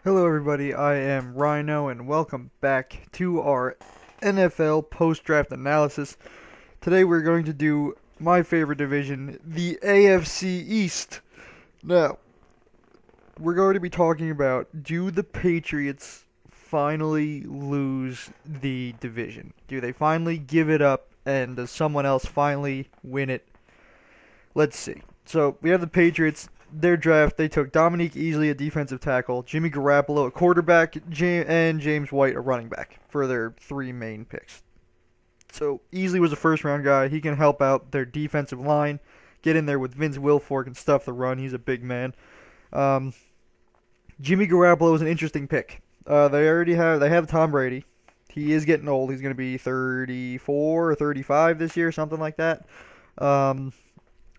Hello, everybody. I am Rhino, and welcome back to our NFL post draft analysis. Today, we're going to do my favorite division, the AFC East. Now, we're going to be talking about, do the Patriots finally lose the division? Do they finally give it up, and does someone else finally win it? Let's see. So we have the Patriots. Their draft, they took Dominique Easley, a defensive tackle, Jimmy Garoppolo, a quarterback, and James White, a running back, for their three main picks. So Easley was a first-round guy. He can help out their defensive line, get in there with Vince Wilfork and stuff the run. He's a big man. Um, Jimmy Garoppolo is an interesting pick. They have Tom Brady. He is getting old. He's going to be 34 or 35 this year, something like that. Um,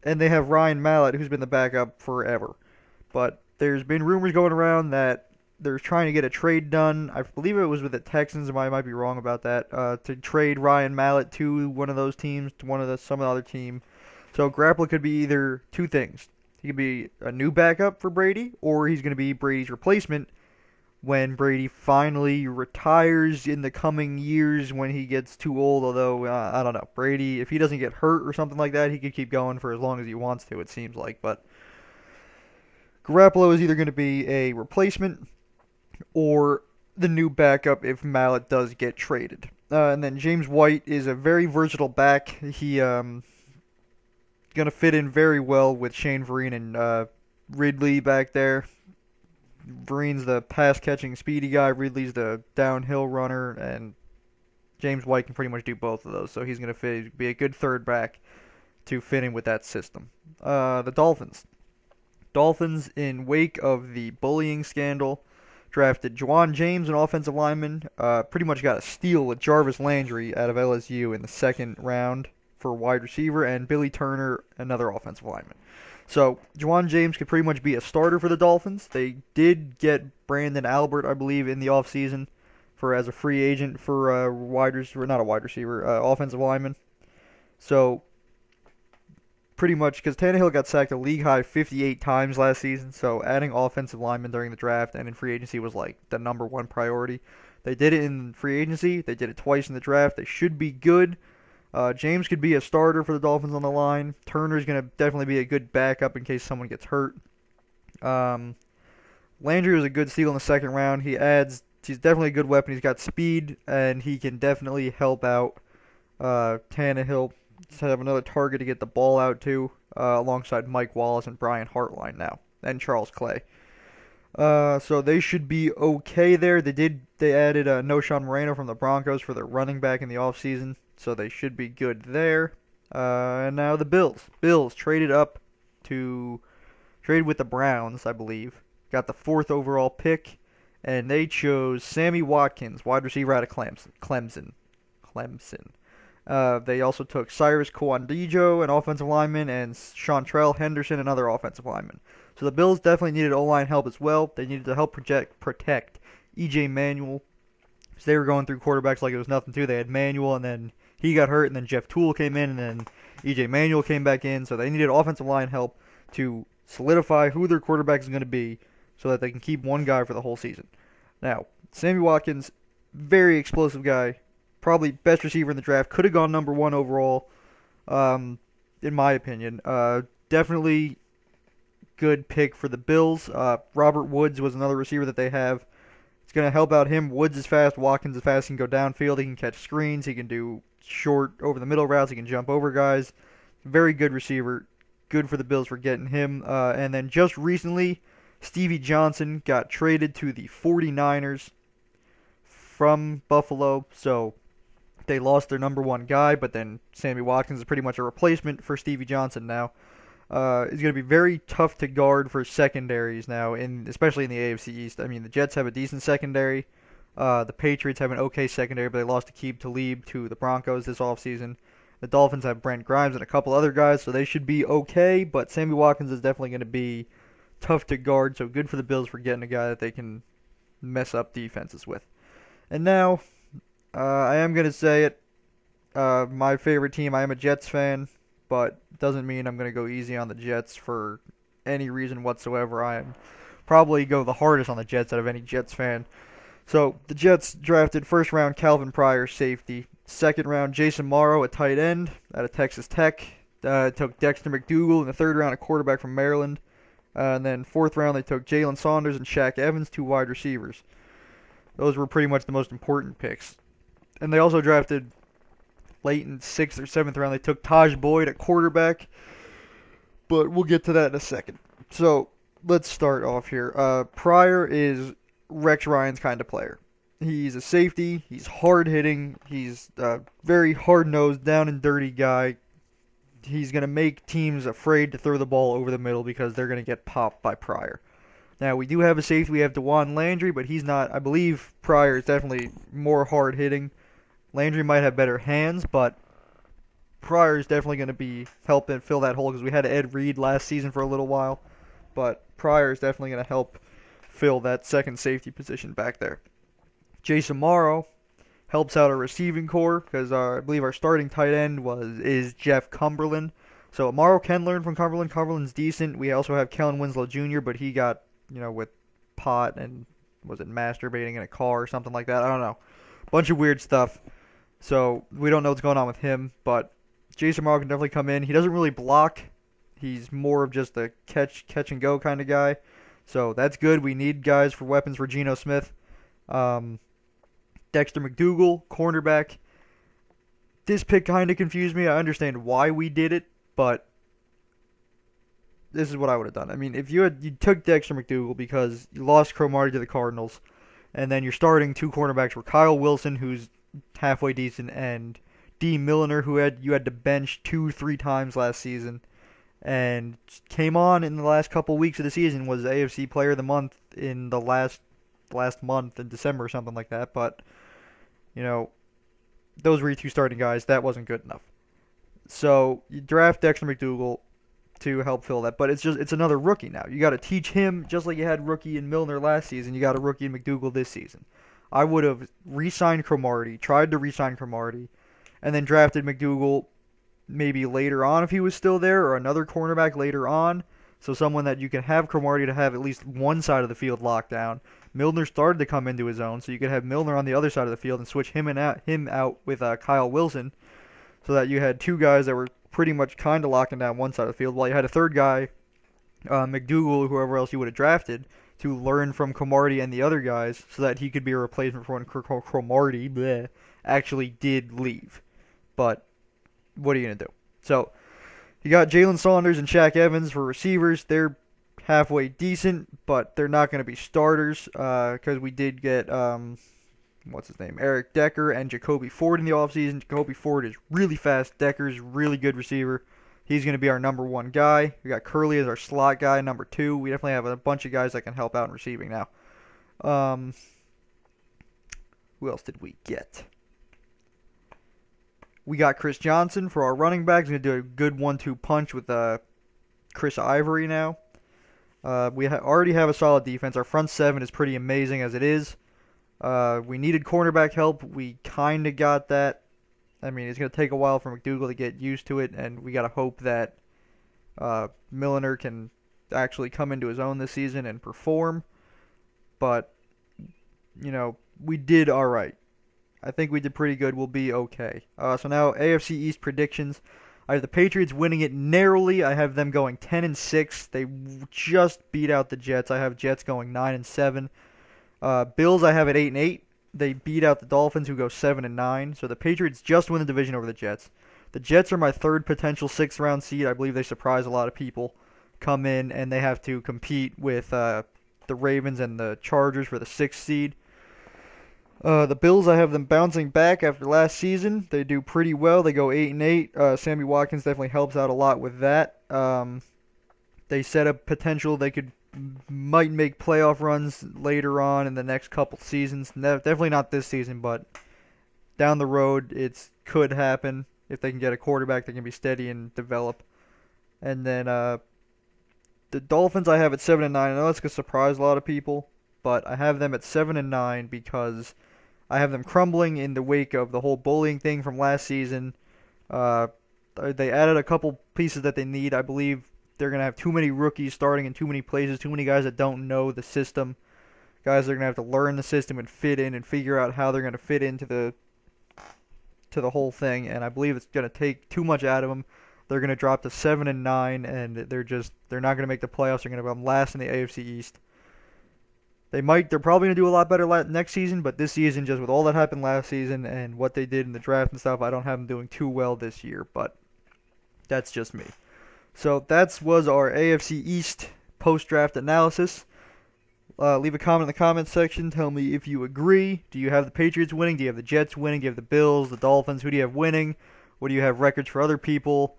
and they have Ryan Mallett, who's been the backup forever. But there's been rumors going around that they're trying to get a trade done. I believe it was with the Texans. I might be wrong about that. To trade Ryan Mallett to one of those teams, to some other team. So Garoppolo could be either two things. He could be a new backup for Brady, or he's going to be Brady's replacement when Brady finally retires in the coming years when he gets too old. Although, I don't know. Brady, if he doesn't get hurt or something like that, he could keep going for as long as he wants to, it seems like. But Garoppolo is either going to be a replacement or the new backup if Mallett does get traded. And then James White is a very versatile back. He going to fit in very well with Shane Vereen and Ridley back there. Vereen's the pass catching speedy guy. Ridley's the downhill runner, and James White can pretty much do both of those. So he's going to be a good third back to fit in with that system. The Dolphins. Dolphins, in wake of the bullying scandal, drafted Juwan James, an offensive lineman. Pretty much got a steal with Jarvis Landry out of LSU in the second round for wide receiver, and Billy Turner, another offensive lineman. So Juwan James could pretty much be a starter for the Dolphins. They did get Brandon Albert, I believe, in the offseason for as a free agent for wide receiver, not a wide receiver, offensive lineman. So pretty much because Tannehill got sacked a league high 58 times last season, so adding offensive linemen during the draft and in free agency was like the number one priority. They did it in free agency. They did it twice in the draft. They should be good. James could be a starter for the Dolphins on the line. Turner's going to definitely be a good backup in case someone gets hurt. Landry was a good steal in the second round. He's definitely a good weapon. He's got speed, and he can definitely help out Tannehill to have another target to get the ball out to, alongside Mike Wallace and Brian Hartline now, and Charles Clay. So they should be okay there. They added Noshawn Moreno from the Broncos for their running back in the offseason, so they should be good there. And now the Bills. Bills traded with the Browns, I believe. Got the fourth overall pick, and they chose Sammy Watkins, wide receiver out of Clemson. They also took Cyrus Kouandjijo, an offensive lineman, and Chantrell Henderson, another offensive lineman. So the Bills definitely needed O-line help as well. They needed to help protect E.J. Manuel. So they were going through quarterbacks like it was nothing to. They had Manuel, and then he got hurt, and then Jeff Toole came in, and then E.J. Manuel came back in. So they needed offensive line help to solidify who their quarterback is going to be so that they can keep one guy for the whole season. Now, Sammy Watkins, very explosive guy. Probably best receiver in the draft. Could have gone number one overall, in my opinion. Definitely good pick for the Bills. Robert Woods was another receiver that they have. It's going to help out him. Woods is fast. Watkins is fast. He can go downfield. He can catch screens. He can do short over the middle routes. He can jump over guys. Very good receiver. Good for the Bills for getting him. And then just recently, Stevie Johnson got traded to the 49ers from Buffalo. So they lost their number one guy, but then Sammy Watkins is pretty much a replacement for Stevie Johnson now. It's going to be very tough to guard for secondaries now, especially in the AFC East. I mean, the Jets have a decent secondary. The Patriots have an okay secondary, but they lost Aqib Talib to the Broncos this offseason. The Dolphins have Brent Grimes and a couple other guys, so they should be okay, but Sammy Watkins is definitely going to be tough to guard, so good for the Bills for getting a guy that they can mess up defenses with. And now, I am going to say it. My favorite team, I am a Jets fan, but doesn't mean I'm going to go easy on the Jets for any reason whatsoever. I am probably go the hardest on the Jets out of any Jets fan. So the Jets drafted first round Calvin Pryor, safety. Second round Jason Morrow, a tight end out of Texas Tech. Took Dexter McDougal in the third round, a quarterback from Maryland. And then fourth round they took Jalen Saunders and Shaq Evans, 2 wide receivers. Those were pretty much the most important picks. And they also drafted late in 6th or 7th round. They took Taj Boyd at quarterback. But we'll get to that in a second. So let's start off here. Pryor is Rex Ryan's kind of player. He's a safety. He's hard-hitting. He's a very hard-nosed, down-and-dirty guy. He's going to make teams afraid to throw the ball over the middle because they're going to get popped by Pryor. Now, we do have a safety. We have DeJuan Landry, but he's not. I believe Pryor is definitely more hard-hitting. Landry might have better hands, but Pryor is definitely going to be helping fill that hole because we had Ed Reed last season for a little while. But Pryor is definitely going to help fill that second safety position back there. Jason Morrow helps out our receiving core because I believe our starting tight end is Jeff Cumberland. So Morrow can learn from Cumberland. Cumberland's decent. We also have Kellen Winslow Jr., but he got, with pot and was it masturbating in a car or something like that? I don't know. Bunch of weird stuff. So we don't know what's going on with him, but Jason Morrow can definitely come in. He doesn't really block. He's more of just a catch and go kind of guy. So that's good. We need guys for weapons for Geno Smith. Dexter McDougal, cornerback. This pick kind of confused me. I understand why we did it, but this is what I would have done. I mean, if you took Dexter McDougal because you lost Cromartie to the Cardinals, and then you're starting 2 cornerbacks were Kyle Wilson, who's halfway decent, and D. Milliner, who you had to bench 2-3 times last season, and came on in the last couple weeks of the season, was AFC Player of the Month in the last month in December or something like that, but those were your 2 starting guys. That wasn't good enough. So you draft Dexter McDougal to help fill that, but it's another rookie now. You got to teach him just like you had rookie in Milner last season. You got a rookie in McDougal this season. I would have re-signed Cromartie, tried to re-sign Cromartie, and then drafted McDougal maybe later on if he was still there, or another cornerback later on. So someone that you can have Cromartie to have at least one side of the field locked down. Milner started to come into his own, so you could have Milner on the other side of the field and switch him out with Kyle Wilson, so that you had 2 guys that were pretty much kind of locking down one side of the field, while you had a third guy, McDougal, or whoever else you would have drafted, to learn from Cromartie and the other guys, so that he could be a replacement for when Cromartie actually did leave. But what are you going to do? So you got Jalen Saunders and Shaq Evans for receivers. They're halfway decent, but they're not going to be starters because we did get, Eric Decker and Jacoby Ford in the offseason. Jacoby Ford is really fast. Decker's really good receiver. He's going to be our number 1 guy. We got Curley as our slot guy, number 2. We definitely have a bunch of guys that can help out in receiving now. Who else did we get? We got Chris Johnson for our running back. He's going to do a good 1-2 punch with Chris Ivory now. We already have a solid defense. Our front 7 is pretty amazing as it is. We needed cornerback help. We kind of got that. I mean, it's going to take a while for McDougal to get used to it, and we got to hope that Milliner can actually come into his own this season and perform. But, we did all right. I think we did pretty good. We'll be okay. So now AFC East predictions. I have the Patriots winning it narrowly. I have them going 10-6. They just beat out the Jets. I have Jets going 9-7. Bills I have at 8-8. They beat out the Dolphins, who go 7-9. So the Patriots just win the division over the Jets. The Jets are my 3rd potential 6th round seed. I believe they surprise a lot of people. Come in and they have to compete with the Ravens and the Chargers for the 6th seed. The Bills, I have them bouncing back after last season. They do pretty well. They go 8-8. Sammy Watkins definitely helps out a lot with that. They set up potential. They might make playoff runs later on in the next couple seasons. Definitely not this season, but down the road it could happen if they can get a quarterback that can be steady and develop. And then the Dolphins, I have at 7-9. I know that's gonna surprise a lot of people, but I have them at 7-9 because I have them crumbling in the wake of the whole bullying thing from last season. They added a couple pieces that they need. I believe they're going to have too many rookies starting in too many places, too many guys that don't know the system. Guys that are going to have to learn the system and fit in and figure out how they're going to fit into the whole thing, and I believe it's going to take too much out of them. They're going to drop to 7-9, and they're not going to make the playoffs. They're going to come last in the AFC East. They're probably going to do a lot better next season, but this season, just with all that happened last season and what they did in the draft and stuff, I don't have them doing too well this year, but that's just me. So that was our AFC East post-draft analysis. Leave a comment in the comments section. Tell me if you agree. Do you have the Patriots winning? Do you have the Jets winning? Do you have the Bills, the Dolphins? Who do you have winning? What do you have records for other people?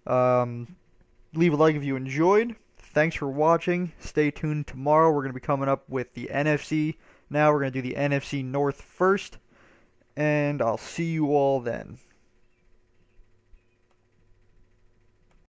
Leave a like if you enjoyed. Thanks for watching. Stay tuned tomorrow. We're going to be coming up with the NFC. Now we're going to do the NFC North first. And I'll see you all then.